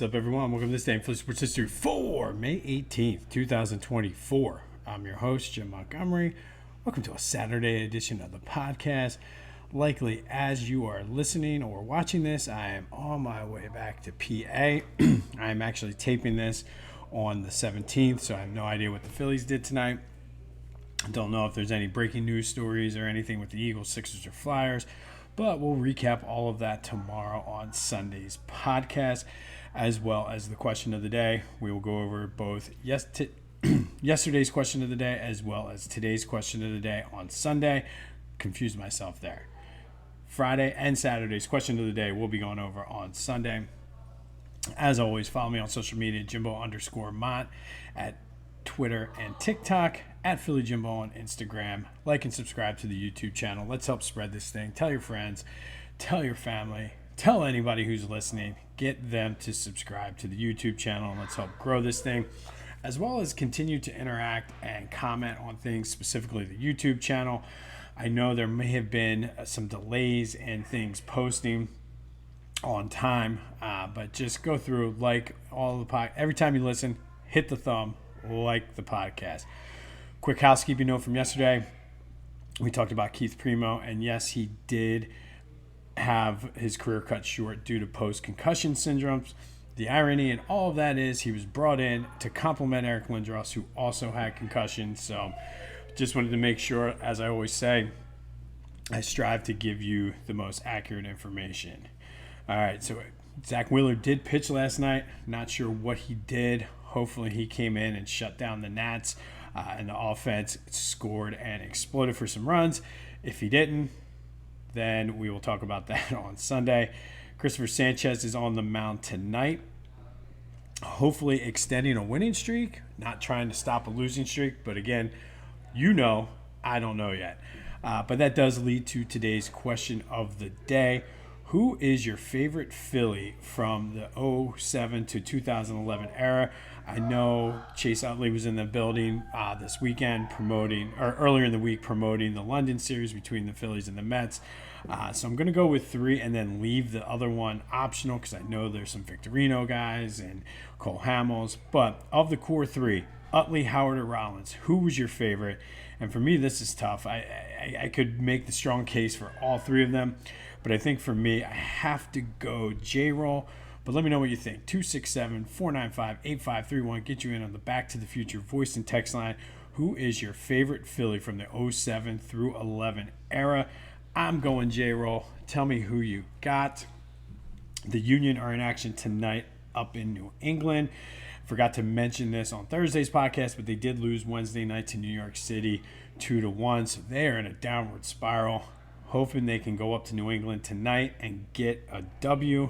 What's up, everyone? Welcome to this day in Philly Sports History for May 18th, 2024. I'm your host, Jim Montgomery. Welcome to a Saturday edition of the podcast. Likely, as you are listening or watching this, I am on my way back to PA. I am actually taping this on the 17th, so I have no idea what the Phillies did tonight. I don't know if there's any breaking news stories or anything with the Eagles, Sixers, or Flyers, but we'll recap all of that tomorrow on Sunday's podcast, as well as the question of the day. We will go over both yesterday's question of the day as well as today's question of the day on Sunday. Confused myself there. Friday and Saturday's question of the day we'll be going over on Sunday. As always, follow me on social media, Jimbo_Mont at Twitter and TikTok, at Philly Jimbo on Instagram. Like and subscribe to the YouTube channel. Let's help spread this thing. Tell your friends, tell your family, tell anybody who's listening. Get them to subscribe to the YouTube channel, and let's help grow this thing, as well as continue to interact and comment on things, specifically the YouTube channel. I know there may have been some delays in things posting on time, but just go through, like all the every time you listen, hit the thumb, like the podcast. Quick housekeeping note from yesterday. We talked about Keith Primo, and yes, he did have his career cut short due to post-concussion syndromes. The irony in all of that is he was brought in to complement Eric Lindros, who also had concussions. So just wanted to make sure, as I always say, I strive to give you the most accurate information. All right, so Zach Wheeler did pitch last night. Not sure what he did. Hopefully he came in and shut down the Nats, and the offense scored and exploded for some runs. If he didn't, then we will talk about that on Sunday. Christopher Sanchez is on the mound tonight, hopefully extending a winning streak, not trying to stop a losing streak. But again, I don't know yet. But that does lead to today's question of the day. Who is your favorite Philly from the 2007 to 2011 era? I know Chase Utley was in the building this weekend earlier in the week promoting the London series between the Phillies and the Mets. So I'm going to go with 3 and then leave the other one optional because I know there's some Victorino guys and Cole Hamels. But of the core 3, Utley, Howard, or Rollins, who was your favorite? And for me, this is tough. I could make the strong case for all 3 of them. But I think for me, I have to go J-Roll. But let me know what you think. 267-495-8531. Get you in on the Back to the Future voice and text line. Who is your favorite Philly from the 07 through 11 era? I'm going J-Roll. Tell me who you got. The Union are in action tonight up in New England. Forgot to mention this on Thursday's podcast, but they did lose Wednesday night to New York City 2-1. So they are in a downward spiral. Hoping they can go up to New England tonight and get a W,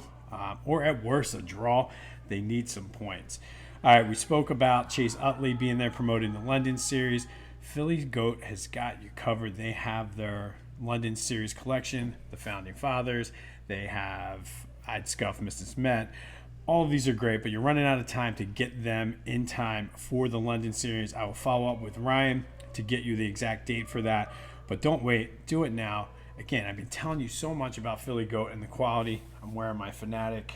or at worst, a draw. They need some points. All right, we spoke about Chase Utley being there promoting the London series. Philly Goat has got you covered. They have their London series collection, the Founding Fathers. They have I'd Scuff, Mrs. Met. All of these are great, but you're running out of time to get them in time for the London series. I will follow up with Ryan to get you the exact date for that. But don't wait. Do it now. Again, I've been telling you so much about Philly Goat and the quality. I'm wearing my Fanatic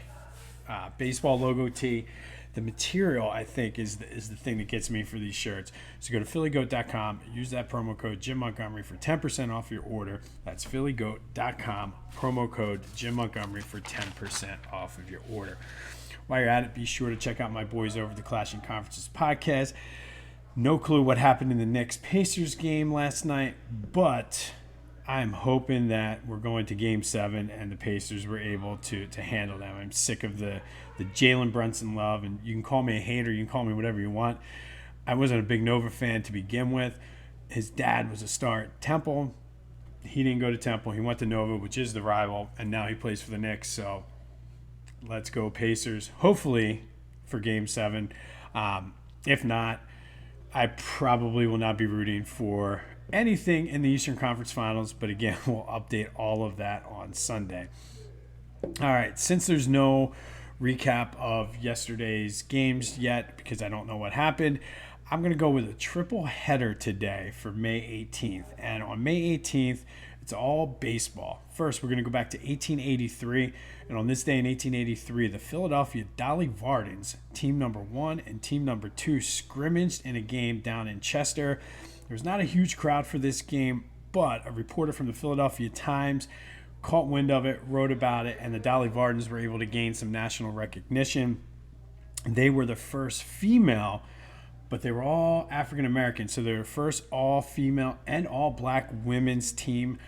baseball logo tee. The material, I think, is the thing that gets me for these shirts. So go to phillygoat.com, use that promo code Jim Montgomery for 10% off your order. That's phillygoat.com, promo code Jim Montgomery for 10% off of your order. While you're at it, be sure to check out my boys over the Clashing Conferences podcast. No clue what happened in the Knicks-Pacers game last night, but I'm hoping that we're going to Game 7 and the Pacers were able to handle them. I'm sick of the Jalen Brunson love, and you can call me a hater, you can call me whatever you want. I wasn't a big Nova fan to begin with. His dad was a star at Temple. He didn't go to Temple. He went to Nova, which is the rival, and now he plays for the Knicks. So let's go Pacers, hopefully for Game 7. If not, I probably will not be rooting for anything in the Eastern Conference Finals, but again, we'll update all of that on Sunday. All right, since there's no recap of yesterday's games yet because I don't know what happened, I'm going to go with a triple header today for May 18th. And on May 18th, It's all baseball. First, we're going to go back to 1883. And on this day in 1883, the Philadelphia Dolly Vardens, team number 1 and team number 2, scrimmaged in a game down in Chester. There was not a huge crowd for this game, but a reporter from the Philadelphia Times caught wind of it, wrote about it, and the Dolly Vardens were able to gain some national recognition. They were the first female, but they were all African American, so they were first all female and all black women's team,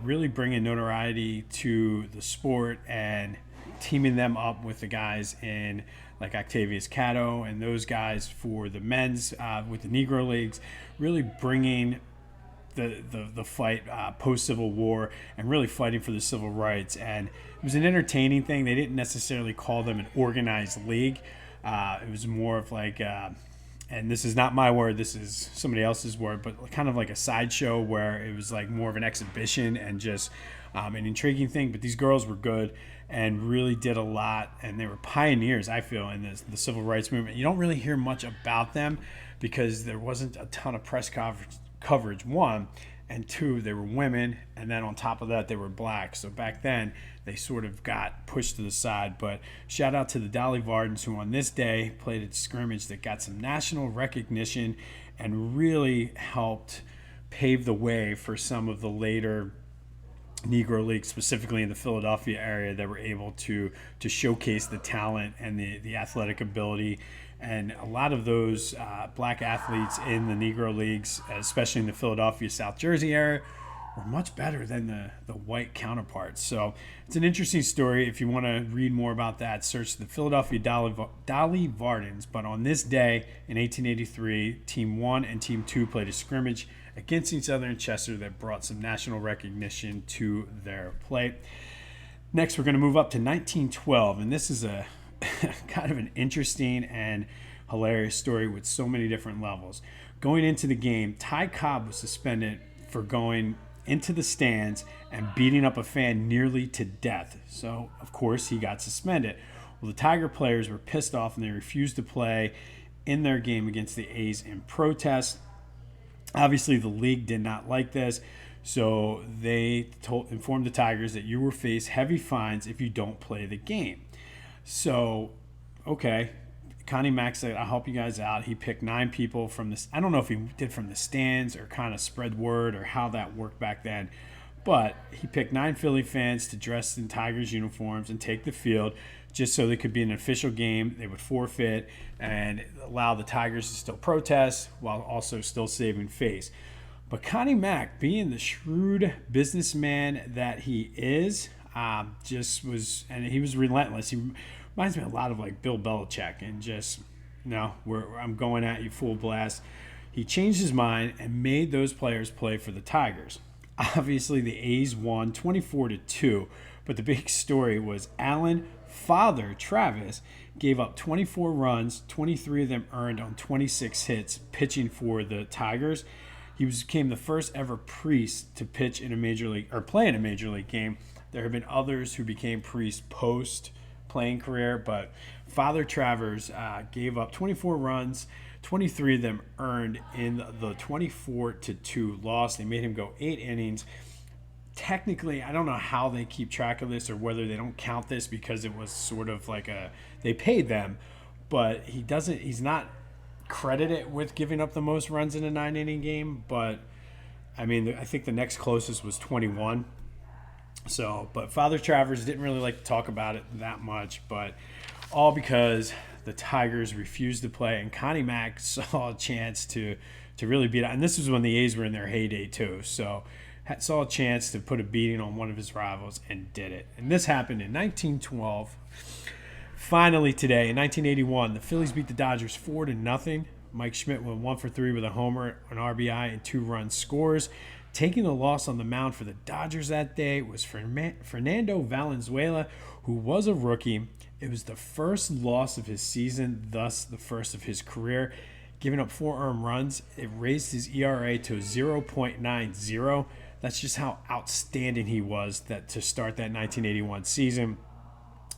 really bringing notoriety to the sport and teaming them up with the guys in like Octavius Catto and those guys for the men's with the Negro Leagues, really bringing the fight post-Civil War and really fighting for the civil rights. And it was an entertaining thing. They didn't necessarily call them an organized league. It was more of like, and this is not my word, this is somebody else's word, but kind of like a sideshow where it was like more of an exhibition and just an intriguing thing. But these girls were good and really did a lot, and they were pioneers, I feel, in the civil rights movement. You don't really hear much about them because there wasn't a ton of press coverage, one, and two, they were women, and then on top of that, they were black. So back then, they sort of got pushed to the side. But shout out to the Dolly Vardens, who on this day played a scrimmage that got some national recognition and really helped pave the way for some of the later Negro Leagues, specifically in the Philadelphia area, that were able to showcase the talent and the athletic ability. And a lot of those black athletes in the Negro Leagues, especially in the Philadelphia, South Jersey area, were much better than the white counterparts. So it's an interesting story. If you want to read more about that, search the Philadelphia Dolly Vardens. But on this day in 1883, Team 1 and Team 2 played a scrimmage against each other in Chester that brought some national recognition to their play. Next, we're going to move up to 1912, and this is a kind of an interesting and hilarious story with so many different levels. Going into the game, Ty Cobb was suspended for going into the stands and beating up a fan nearly to death. So, of course, he got suspended. Well, the Tiger players were pissed off and they refused to play in their game against the A's in protest. Obviously, the league did not like this, so they informed the Tigers that you will face heavy fines if you don't play the game. So, okay, Connie Mack said, I'll help you guys out. He picked 9 people from this. I don't know if he did from the stands or kind of spread word or how that worked back then, but he picked 9 Philly fans to dress in Tigers uniforms and take the field just so they could be an official game. They would forfeit and allow the Tigers to still protest while also still saving face. But Connie Mack, being the shrewd businessman that he is, just was, and he was relentless. He reminds me a lot of like Bill Belichick, and just, no, I'm going at you full blast. He changed his mind and made those players play for the Tigers. Obviously, the A's won 24-2, but the big story was Allen father, Travis, gave up 24 runs, 23 of them earned on 26 hits, pitching for the Tigers. He became the first ever priest to pitch in a major league or play in a major league game. There have been others who became priests post playing career, but Father Travers gave up 24 runs, 23 of them earned in the 24-2 loss. They made him go 8 innings. Technically, I don't know how they keep track of this or whether they don't count this because it was sort of like they paid them, but he's not credited with giving up the most runs in a 9-inning game. But I mean, I think the next closest was 21. So, but Father Travers didn't really like to talk about it that much, but all because the Tigers refused to play, and Connie Mack saw a chance to really beat out. And this was when the A's were in their heyday too, so saw a chance to put a beating on one of his rivals and did it. And this happened in 1912. Finally today, in 1981, the Phillies beat the Dodgers 4-0. Mike Schmidt went 1 for 3 with a homer, an RBI, and 2 run scores. Taking the loss on the mound for the Dodgers that day was Fernando Valenzuela, who was a rookie. It was the first loss of his season, thus the first of his career. Giving up 4 earned runs, it raised his ERA to 0.90. That's just how outstanding he was to start that 1981 season.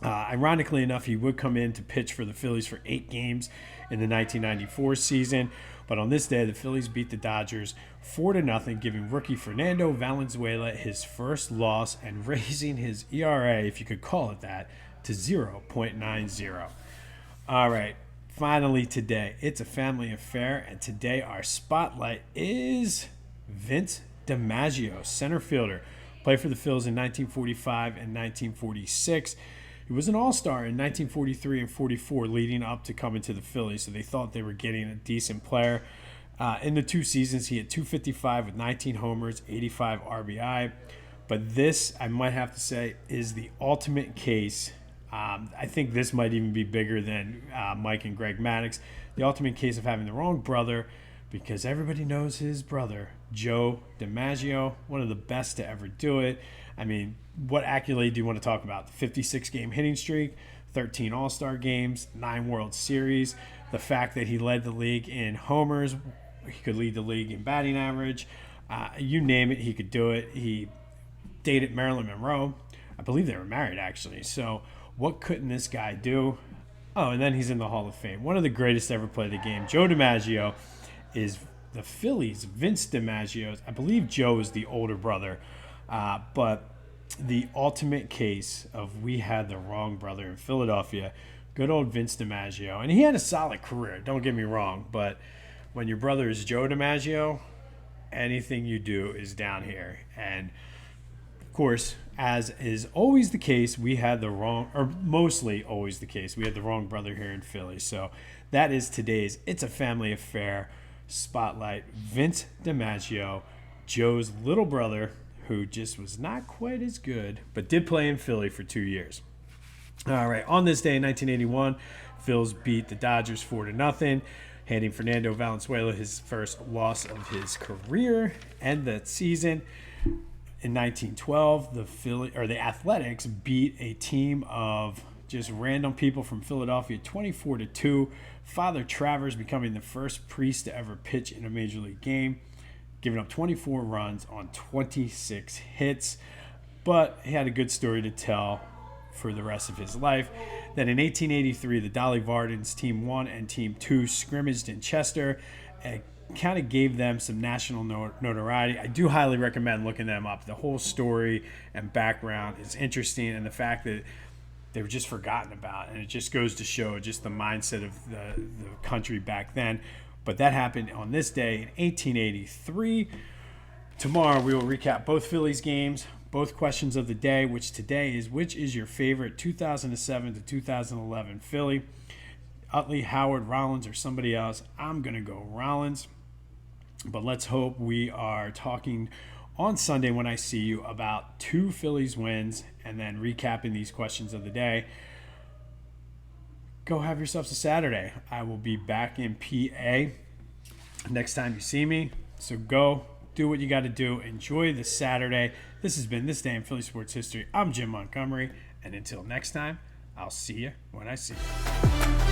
Ironically enough, he would come in to pitch for the Phillies for 8 games in the 1994 season. But on this day, the Phillies beat the Dodgers 4-0, giving rookie Fernando Valenzuela his first loss and raising his ERA, if you could call it that, to 0.90. All right, finally today, it's a family affair, and today our spotlight is Vince DiMaggio, center fielder. Played for the Phillies in 1945 and 1946. He was an all-star in 1943 and 44 leading up to coming to the Phillies, so they thought they were getting a decent player. In the 2 seasons, he had .255 with 19 homers, 85 RBI. But this, I might have to say, is the ultimate case. I think this might even be bigger than Mike and Greg Maddux. The ultimate case of having the wrong brother, because everybody knows his brother, Joe DiMaggio, one of the best to ever do it. I mean, what accolade do you want to talk about? The 56-game hitting streak, 13 All-Star games, 9 World Series, the fact that he led the league in homers, he could lead the league in batting average. You name it, he could do it. He dated Marilyn Monroe. I believe they were married, actually. So what couldn't this guy do? Oh, and then he's in the Hall of Fame. One of the greatest to ever play the game. Joe DiMaggio is the Phillies' Vince DiMaggio. I believe Joe is the older brother. But the ultimate case of we had the wrong brother in Philadelphia, good old Vince DiMaggio. And he had a solid career, don't get me wrong. But when your brother is Joe DiMaggio, anything you do is down here. And, of course, as is always the case, we had the wrong, or mostly always the case, we had the wrong brother here in Philly. So that is today's It's a Family Affair spotlight. Vince DiMaggio, Joe's little brother, who just was not quite as good, but did play in Philly for 2 years. All right, on this day in 1981, Phils beat the Dodgers 4-0, handing Fernando Valenzuela his first loss of his career. And that season, in 1912, the Athletics beat a team of just random people from Philadelphia 24-2. Father Travers becoming the first priest to ever pitch in a major league game, giving up 24 runs on 26 hits. But he had a good story to tell for the rest of his life. That in 1883, the Dolly Vardens, Team 1 and Team 2, scrimmaged in Chester. It kind of gave them some national notoriety. I do highly recommend looking them up. The whole story and background is interesting, and the fact that they were just forgotten about. And it just goes to show just the mindset of the country back then. But that happened on this day in 1883. Tomorrow we will recap both Phillies games, both questions of the day, which today is, which is your favorite 2007 to 2011 Philly? Utley, Howard, Rollins, or somebody else? I'm going to go Rollins. But let's hope we are talking on Sunday when I see you about 2 Phillies wins and then recapping these questions of the day. Go have yourselves a Saturday. I will be back in PA next time you see me. So go do what you got to do. Enjoy the Saturday. This has been This Day in Philly Sports History. I'm Jim Montgomery. And until next time, I'll see you when I see you.